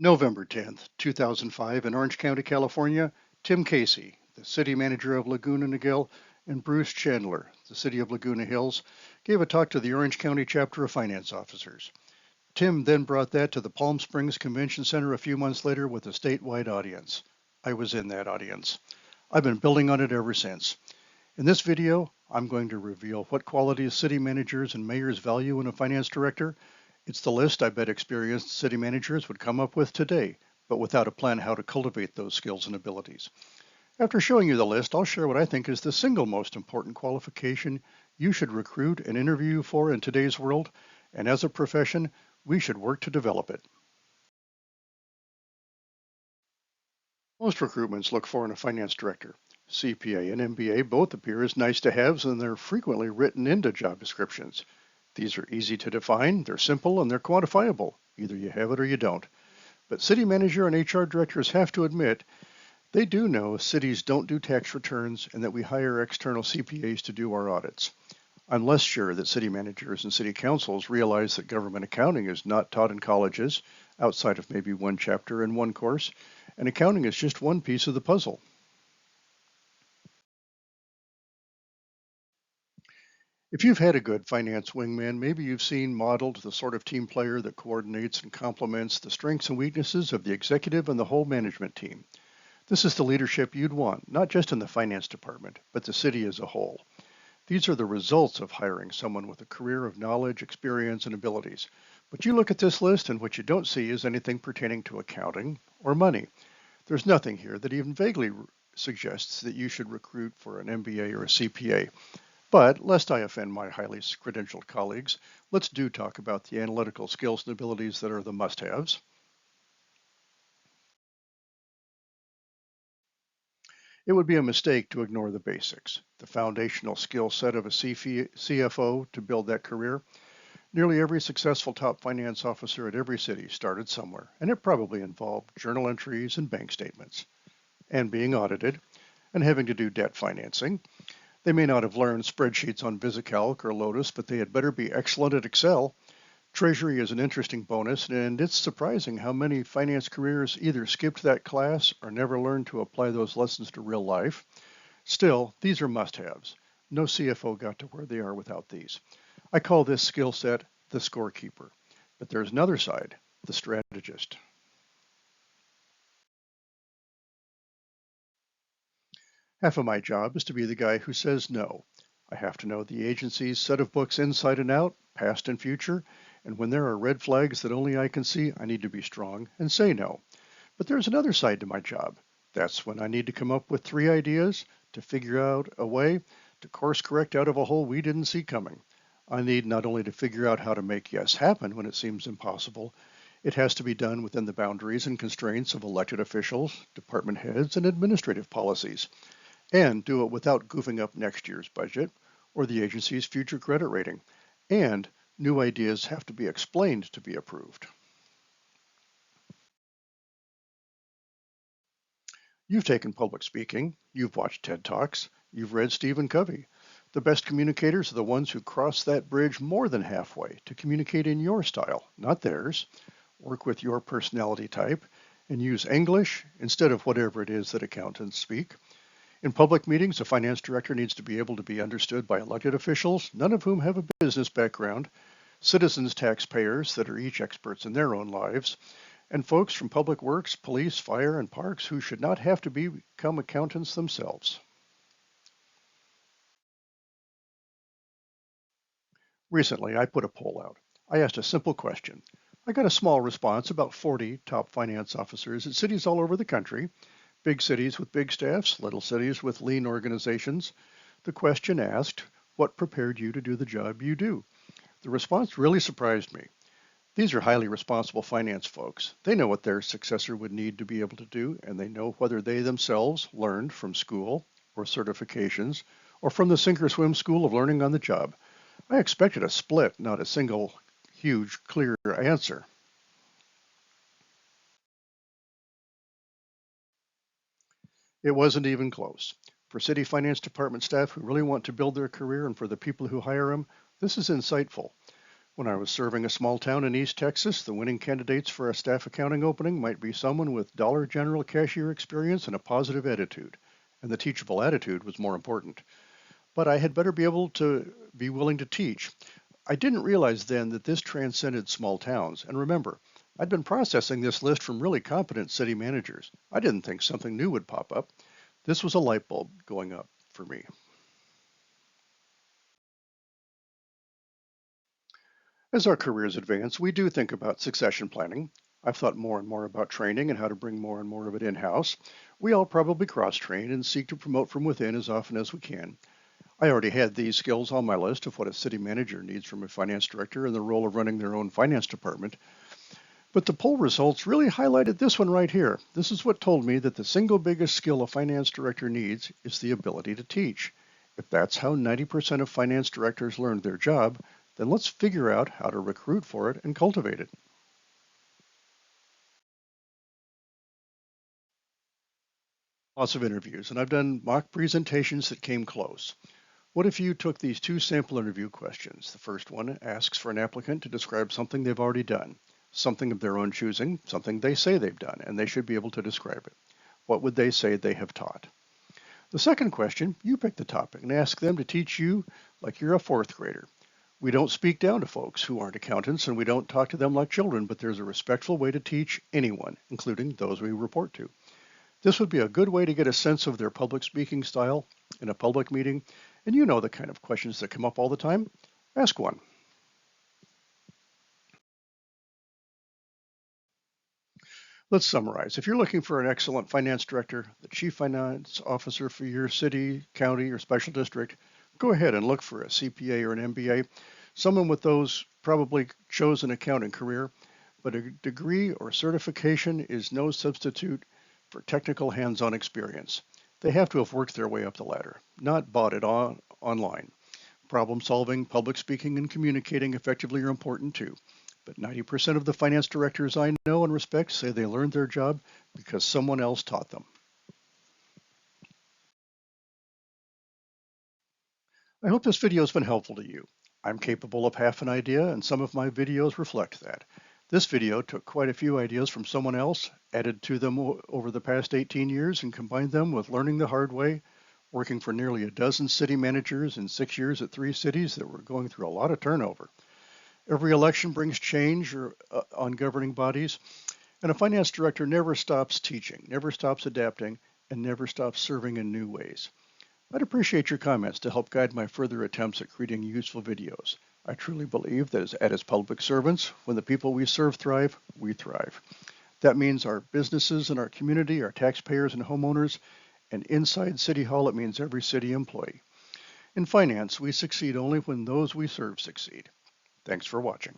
November 10th, 2005, in Orange County, California, Tim Casey, the city manager of Laguna Niguel, and Bruce Chandler, the city of Laguna Hills, gave a talk to the Orange County chapter of finance officers. Tim then brought that to the Palm Springs Convention Center a few months later with a statewide audience. I was in that audience. I've been building on it ever since. In this video, I'm going to reveal what qualities city managers and mayors value in a finance director. It's the list I bet experienced city managers would come up with today, but without a plan how to cultivate those skills and abilities. After showing you the list, I'll share what I think is the single most important qualification you should recruit and interview for in today's world, and as a profession, we should work to develop it. Most recruitments look for in a finance director. CPA and MBA both appear as nice to haves, and they're frequently written into job descriptions. These are easy to define, they're simple, and they're quantifiable. Either you have it or you don't. But city manager and HR directors have to admit they do know cities don't do tax returns and that we hire external CPAs to do our audits. I'm less sure that city managers and city councils realize that government accounting is not taught in colleges, outside of maybe one chapter in one course, and accounting is just one piece of the puzzle. If you've had a good finance wingman, maybe you've seen modeled the sort of team player that coordinates and complements the strengths and weaknesses of the executive and the whole management team. This is the leadership you'd want, not just in the finance department, but the city as a whole. These are the results of hiring someone with a career of knowledge, experience, and abilities. But you look at this list and what you don't see is anything pertaining to accounting or money. There's nothing here that even vaguely suggests that you should recruit for an MBA or a CPA. But lest I offend my highly credentialed colleagues, let's do talk about the analytical skills and abilities that are the must-haves. It would be a mistake to ignore the basics, the foundational skill set of a CFO to build that career. Nearly every successful top finance officer at every city started somewhere, and it probably involved journal entries and bank statements, and being audited, and having to do debt financing. They may not have learned spreadsheets on VisiCalc or Lotus, but they had better be excellent at Excel. Treasury is an interesting bonus, and it's surprising how many finance careers either skipped that class or never learned to apply those lessons to real life. Still, these are must-haves. No CFO got to where they are without these. I call this skill set the scorekeeper. But there's another side, the strategist. Half of my job is to be the guy who says no. I have to know the agency's set of books inside and out, past and future, and when there are red flags that only I can see, I need to be strong and say no. But there's another side to my job. That's when I need to come up with 3 ideas to figure out a way to course correct out of a hole we didn't see coming. I need not only to figure out how to make yes happen when it seems impossible, it has to be done within the boundaries and constraints of elected officials, department heads, and administrative policies, and do it without goofing up next year's budget or the agency's future credit rating. And new ideas have to be explained to be approved. You've taken public speaking, you've watched TED Talks, you've read Stephen Covey. The best communicators are the ones who cross that bridge more than halfway to communicate in your style, not theirs, work with your personality type, and use English instead of whatever it is that accountants speak. In public meetings, a finance director needs to be able to be understood by elected officials, none of whom have a business background, citizens, taxpayers that are each experts in their own lives, and folks from public works, police, fire, and parks who should not have to become accountants themselves. Recently, I put a poll out. I asked a simple question. I got a small response, about 40 top finance officers at cities all over the country, big cities with big staffs, little cities with lean organizations. The question asked, what prepared you to do the job you do? The response really surprised me. These are highly responsible finance folks. They know what their successor would need to be able to do, and they know whether they themselves learned from school or certifications or from the sink or swim school of learning on the job. I expected a split, not a single, huge, clear answer. It wasn't even close. For city finance department staff who really want to build their career and for the people who hire them, this is insightful. When I was serving a small town in East Texas, the winning candidates for a staff accounting opening might be someone with Dollar General cashier experience and a positive attitude. And the teachable attitude was more important. But I had better be able to be willing to teach. I didn't realize then that this transcended small towns. And remember, I'd been processing this list from really competent city managers. I didn't think something new would pop up. This was a light bulb going up for me. As our careers advance, we do think about succession planning. I've thought more and more about training and how to bring more and more of it in-house. We all probably cross-train and seek to promote from within as often as we can. I already had these skills on my list of what a city manager needs from a finance director in the role of running their own finance department. But the poll results really highlighted this one right here. This is what told me that the single biggest skill a finance director needs is the ability to teach. If that's how 90% of finance directors learned their job, then let's figure out how to recruit for it and cultivate it. Lots of interviews, and I've done mock presentations that came close. What if you took these two sample interview questions? The first one asks for an applicant to describe something they've already done, something of their own choosing, something they say they've done, and they should be able to describe it. What would they say they have taught? The second question, you pick the topic and ask them to teach you like you're a fourth grader. We don't speak down to folks who aren't accountants, and we don't talk to them like children, but there's a respectful way to teach anyone, including those we report to. This would be a good way to get a sense of their public speaking style in a public meeting, and you know the kind of questions that come up all the time. Ask one. Let's summarize. If you're looking for an excellent finance director, the chief finance officer for your city, county, or special district, go ahead and look for a CPA or an MBA. Someone with those probably chose an accounting career, but a degree or certification is no substitute for technical hands-on experience. They have to have worked their way up the ladder, not bought it online. Problem solving, public speaking, and communicating effectively are important too. But 90% of the finance directors I know and respect say they learned their job because someone else taught them. I hope this video has been helpful to you. I'm capable of half an idea, and some of my videos reflect that. This video took quite a few ideas from someone else, added to them over the past 18 years, and combined them with learning the hard way, working for nearly a dozen city managers in 6 years at 3 cities that were going through a lot of turnover. Every election brings change on governing bodies, and a finance director never stops teaching, never stops adapting, and never stops serving in new ways. I'd appreciate your comments to help guide my further attempts at creating useful videos. I truly believe that as public servants, when the people we serve thrive, we thrive. That means our businesses and our community, our taxpayers and homeowners, and inside City Hall, it means every city employee. In finance, we succeed only when those we serve succeed. Thanks for watching.